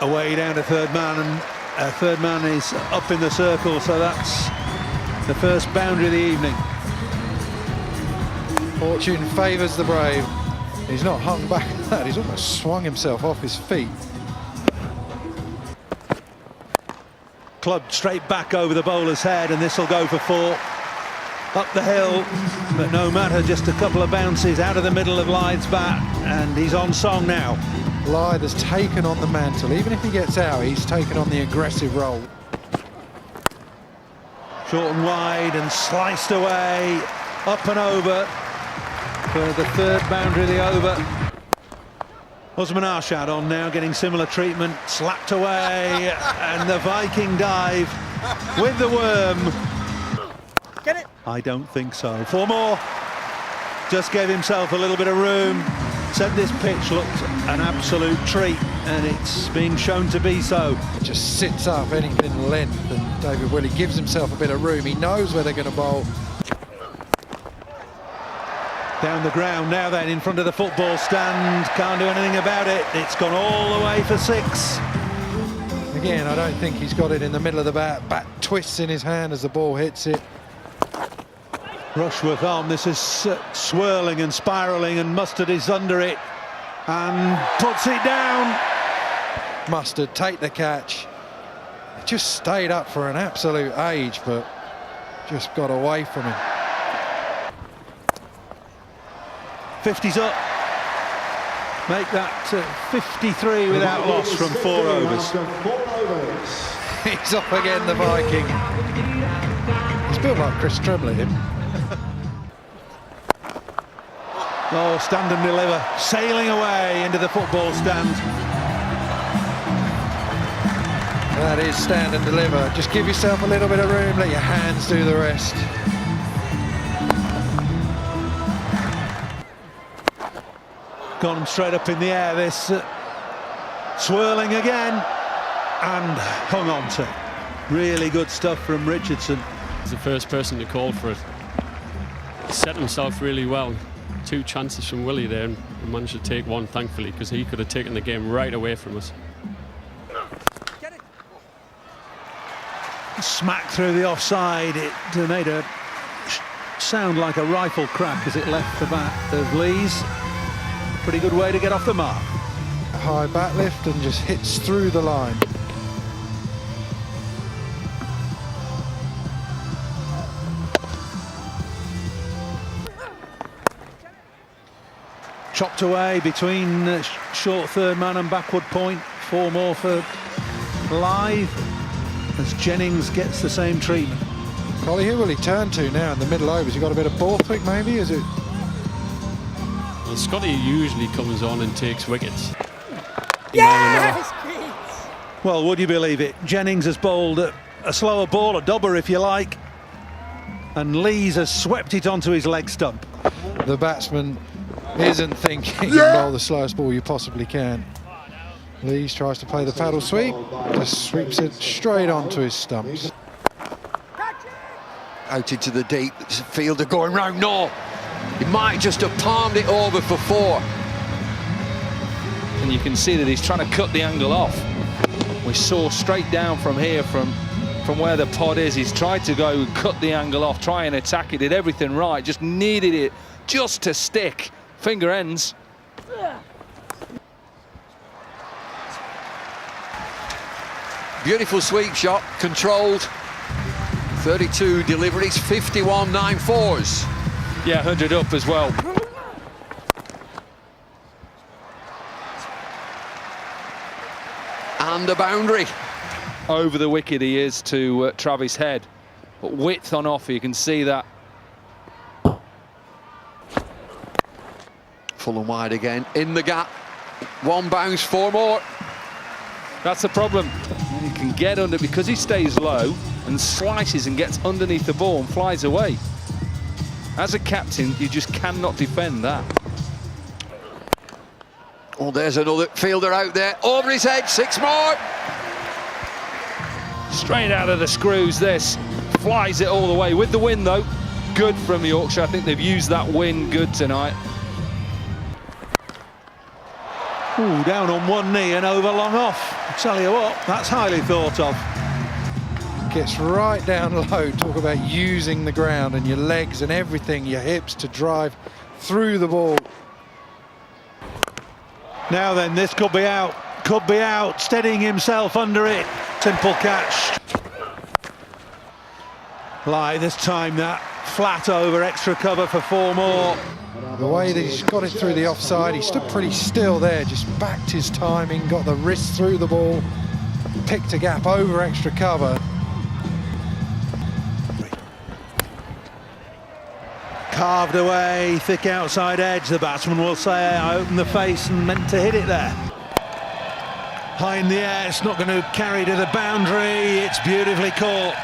away down to third man, and third man is up in the circle, so that's the first boundary of the evening. Fortune favours the brave. He's not hung back at that, he's almost swung himself off his feet. Clubbed straight back over the bowler's head, and this will go for 4. Up the hill, but no matter, just a couple of bounces out of the middle of Lyth's bat, and he's on song now. Lyth has taken on the mantle. Even if he gets out, he's taken on the aggressive role. Short and wide and sliced away, up and over for the third boundary of the over. Osman Arshad on now, getting similar treatment, slapped away, and the Viking dive with the worm. Get it? I don't think so. 4 more. Just gave himself a little bit of room. Said this pitch looked an absolute treat, and it's being shown to be so. It just sits up anything length, and David Willey gives himself a bit of room. He knows where they're going to bowl. Down the ground now then, in front of the football stand. Can't do anything about it. It's gone all the way for 6. Again, I don't think he's got it in the middle of the bat. Bat twists in his hand as the ball hits it. Rushworth on, this is swirling and spiralling, and Mustard is under it and puts it down. Mustard take the catch. It just stayed up for an absolute age, but just got away from him. 50's up. Make that 53 without loss from 4 overs. He's off again, the Viking. He's built like Chris Tremblay, him. Oh, stand and deliver, sailing away into the football stand. That is stand and deliver. Just give yourself a little bit of room, let your hands do the rest. Gone straight up in the air, this swirling again, and hung on to. Really good stuff from Richardson. He's the first person to call for it. He set himself really well. 2 chances from Willey there, and managed to take 1, thankfully, because he could have taken the game right away from us. Smack through the offside. It made a sound like a rifle crack as it left the bat of Lees. Pretty good way to get off the mark. High bat lift and just hits through the line. Chopped away between short third man and backward point. 4 more for Lyth as Jennings gets the same treatment. Collie, who will he turn to now in the middle overs? You got a bit of Borthwick maybe, is it? Well, Scotty usually comes on and takes wickets. Yes! Well, would you believe it? Jennings has bowled a slower ball, a dobber if you like, and Lees has swept it onto his leg stump. The batsman isn't thinking, bowl the slowest ball you possibly can. Lees tries to play the paddle sweep, just sweeps it straight onto his stumps. Out into the deep, fielder going round, no! He might just have palmed it over for 4. And you can see that he's trying to cut the angle off. We saw straight down from here, from where the pod is. He's tried to go cut the angle off, try and attack it, did everything right, just needed it just to stick. Finger ends. Beautiful sweep shot, controlled. 32 deliveries, 51 9-4s. Yeah, 100 up as well. And a boundary. Over the wicket he is to Travis Head. But width on off, you can see that. Full and wide again, in the gap. 1 bounce, 4 more. That's the problem. He can get under, because he stays low and slices and gets underneath the ball and flies away. As a captain, you just cannot defend that. Oh, there's another fielder out there, over his head, 6 more. Straight out of the screws, this. Flies it all the way with the wind, though. Good from Yorkshire. I think they've used that wind good tonight. Ooh, down on one knee and over long off. I tell you what, that's highly thought of. Gets right down low. Talk about using the ground and your legs and everything, your hips to drive through the ball. Now then, this could be out. Could be out. Steadying himself under it. Simple catch. Lie this time, that flat over, extra cover for 4 more. The way that he's got it through the offside, he stood pretty still there, just backed his timing, got the wrist through the ball, picked a gap over extra cover. Carved away, thick outside edge. The batsman will say, I opened the face and meant to hit it there. High in the air, it's not going to carry to the boundary. It's beautifully caught.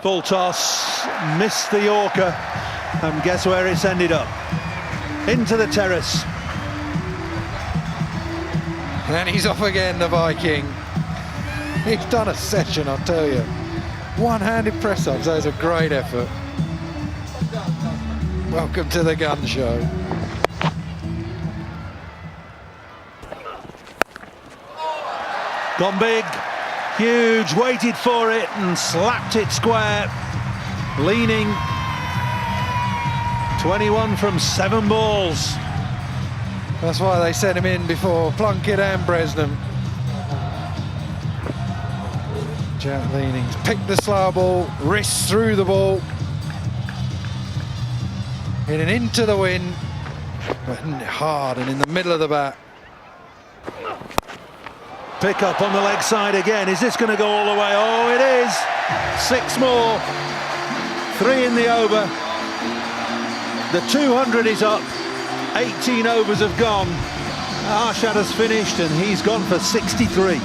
Full toss, missed the Yorker, and guess where it's ended up? Into the terrace. And he's off again, the Viking. He's done a session, I'll tell you. One-handed press-ups, that was a great effort. Welcome to the gun show. Gone big, huge, waited for it and slapped it square. Leaning. 21 from 7 balls. That's why they sent him in before Plunkett and Bresnan. Jack Leanings picked the slow ball, wrist through the ball. Hitting into the wind, but hard and in the middle of the bat. Pick up on the leg side again. Is this going to go all the way? Oh, it is. 6 more. 3 in the over. The 200 is up. 18 overs have gone. Arshad has finished and he's gone for 63.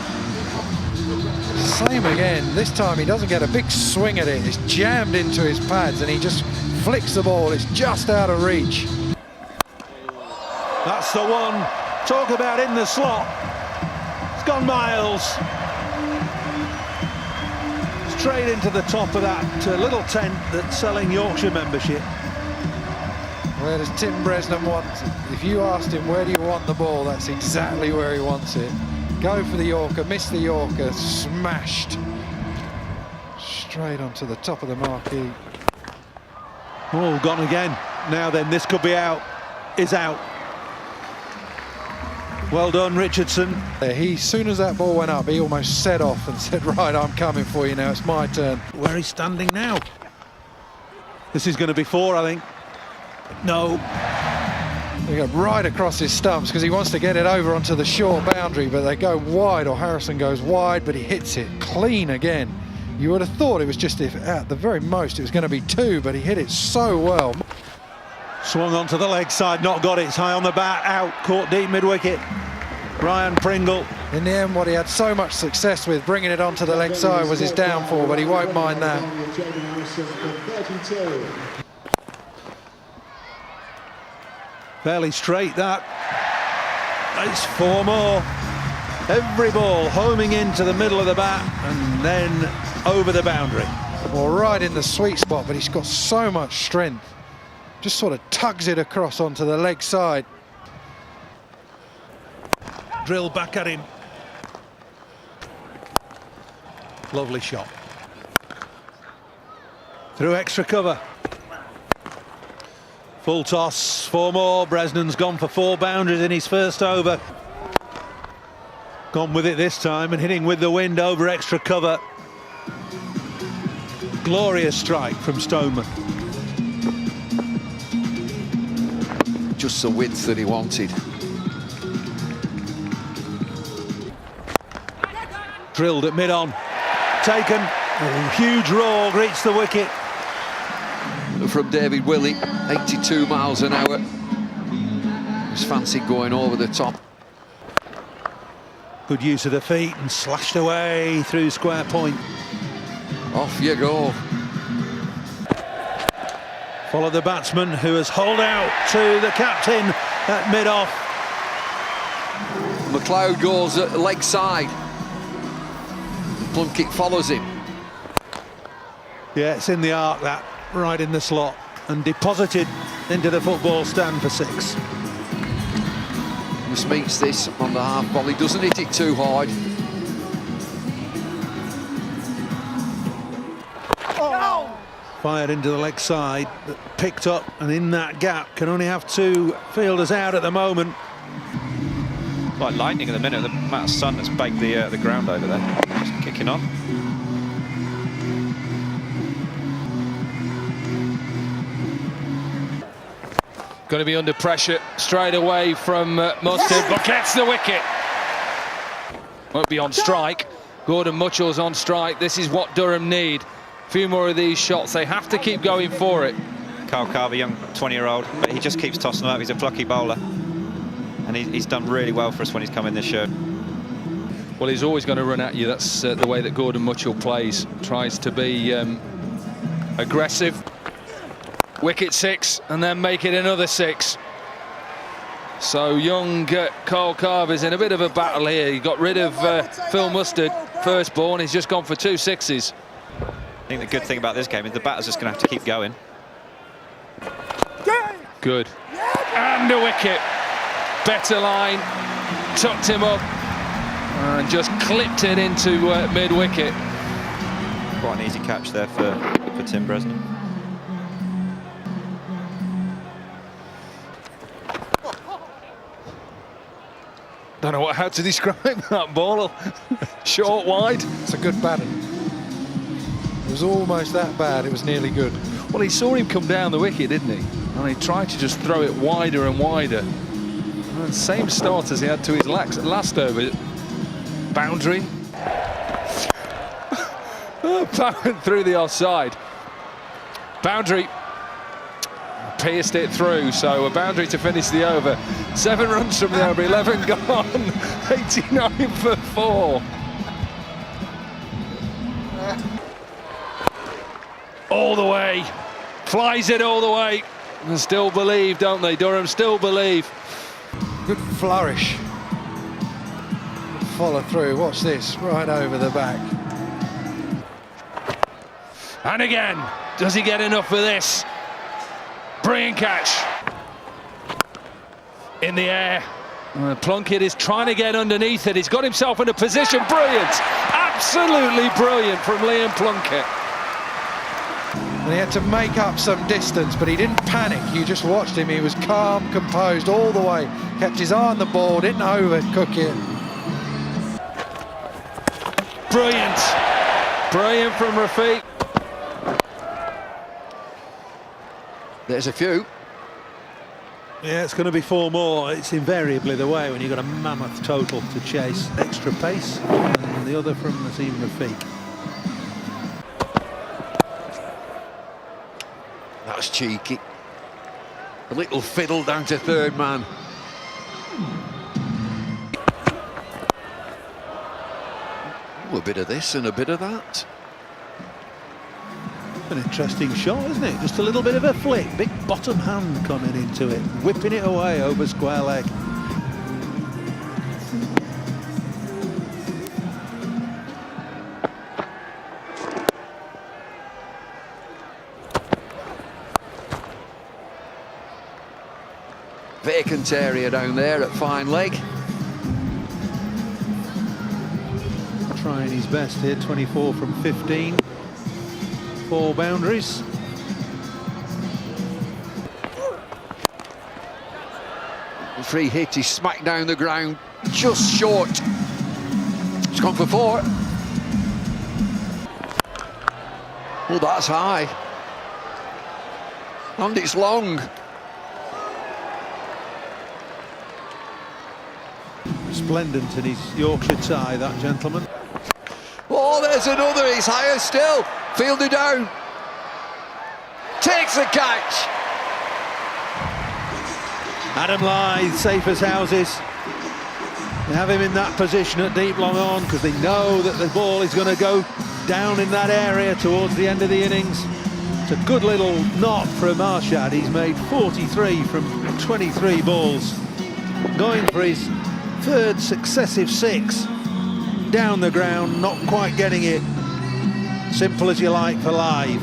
Same again. This time he doesn't get a big swing at it. It's jammed into his pads and he just flicks the ball. It's just out of reach. That's the one. Talk about in the slot. It's gone miles. Straight into the top of that little tent that's selling Yorkshire membership. Where does Tim Bresnan want it? If you asked him where do you want the ball, that's exactly where he wants it. Go for the Yorker, miss the Yorker, smashed. Straight onto the top of the marquee. Oh, gone again. Now then, this could be out. Is out. Well done, Richardson. As soon as that ball went up, he almost set off and said, right, I'm coming for you now, it's my turn. Where he's standing now. This is going to be 4, I think. No. They go right across his stumps because he wants to get it over onto the short boundary, but they go wide, or Harrison goes wide, but he hits it clean again. You would have thought it was just, if at the very most, it was going to be 2, but he hit it so well. Swung onto the leg side, not got it. It's high on the bat, out, caught deep mid-wicket. Ryan Pringle. In the end, what he had so much success with, bringing it onto the leg side, was his downfall, but he won't mind that. Fairly straight, that. It's 4 more. Every ball homing into the middle of the bat and then over the boundary. Well, right in the sweet spot, but he's got so much strength. Just sort of tugs it across onto the leg side. Drill back at him. Lovely shot. Through extra cover. Full toss, 4 more. Bresnan's gone for 4 boundaries in his first over. Gone with it this time and hitting with the wind over extra cover. Glorious strike from Stoneman. Just the width that he wanted. Drilled at mid-on. Taken. Oh, huge roar, reached the wicket. From David Willey, 82 miles an hour. He's fancied going over the top. Good use of the feet and slashed away through square point. Off you go. Follow the batsman who has holed out to the captain at mid-off. McLeod goes at leg side. Plunkett follows him. Yeah, it's in the arc, that, right in the slot, and deposited into the football stand for 6. Just meets this on the half volley, doesn't hit it too hard. Fired into the leg side, but picked up, and in that gap can only have 2 fielders out at the moment. Like lightning at the minute, the amount of sun that's baked the ground over there. Just kicking on. Going to be under pressure straight away from Mustard, but gets the wicket. Won't be on strike. Gordon Mitchell's on strike. This is what Durham need. A few more of these shots. They have to keep going for it. Kyle Carver, young 20-year-old, but he just keeps tossing them up. He's a plucky bowler. And he's done really well for us when he's come in this show. Well, he's always going to run at you. That's the way that Gordon Mitchell plays. Tries to be aggressive. Wicket 6, and then make it another 6. So young Kyle Carver's in a bit of a battle here. He got rid of Phil Mustard, firstborn. He's just gone for 2 sixes. I think the good thing about this game is the batter's just going to have to keep going. Good. And a wicket. Better line. Tucked him up. And just clipped it into mid-wicket. Quite an easy catch there for Tim Bresnan. Don't know how to describe that ball. Short, wide. It's a good batter. It was almost that bad, it was nearly good. Well, he saw him come down the wicket, didn't he? And he tried to just throw it wider and wider. And same start as he had to his last over. Boundary. Powered through the offside. Boundary. Pierced it through, so a boundary to finish the over. 7 runs from the over, 11 gone. 89 for 4. All the way. Flies it all the way. And still believe, don't they? Durham still believe. Good flourish. Follow through, watch this, right over the back. And again, does he get enough for this? Brilliant catch. In the air. Plunkett is trying to get underneath it. He's got himself in a position. Brilliant. Absolutely brilliant from Liam Plunkett. And he had to make up some distance, but he didn't panic. You just watched him. He was calm, composed all the way. Kept his eye on the ball, didn't overcook it. Brilliant. Brilliant from Rafiq. There's a few. Yeah, it's going to be 4 more. It's invariably the way when you've got a mammoth total to chase. Extra pace, and the other from Nazim Rafiq. That was cheeky. A little fiddle down to third man. Ooh, a bit of this and a bit of that. An interesting shot, isn't it? Just a little bit of a flick. Big bottom hand coming into it, whipping it away over square leg. Vacant area down there at fine leg. Trying his best here, 24 from 15. 4 boundaries. Free hit, he smacked down the ground, just short. It's gone for 4. Oh, that's high. And it's long. Resplendent in his Yorkshire tie, that gentleman. Oh, there's another, he's higher still. Fielder down. Takes the catch. Adam Lyth, safe as houses. They have him in that position at deep long on because they know that the ball is going to go down in that area towards the end of the innings. It's a good little knot from Arshad. He's made 43 from 23 balls. Going for his 3rd successive 6. Down the ground, not quite getting it. Simple as you like for Lyth.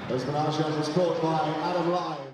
Arshad was caught by Adam Lyth.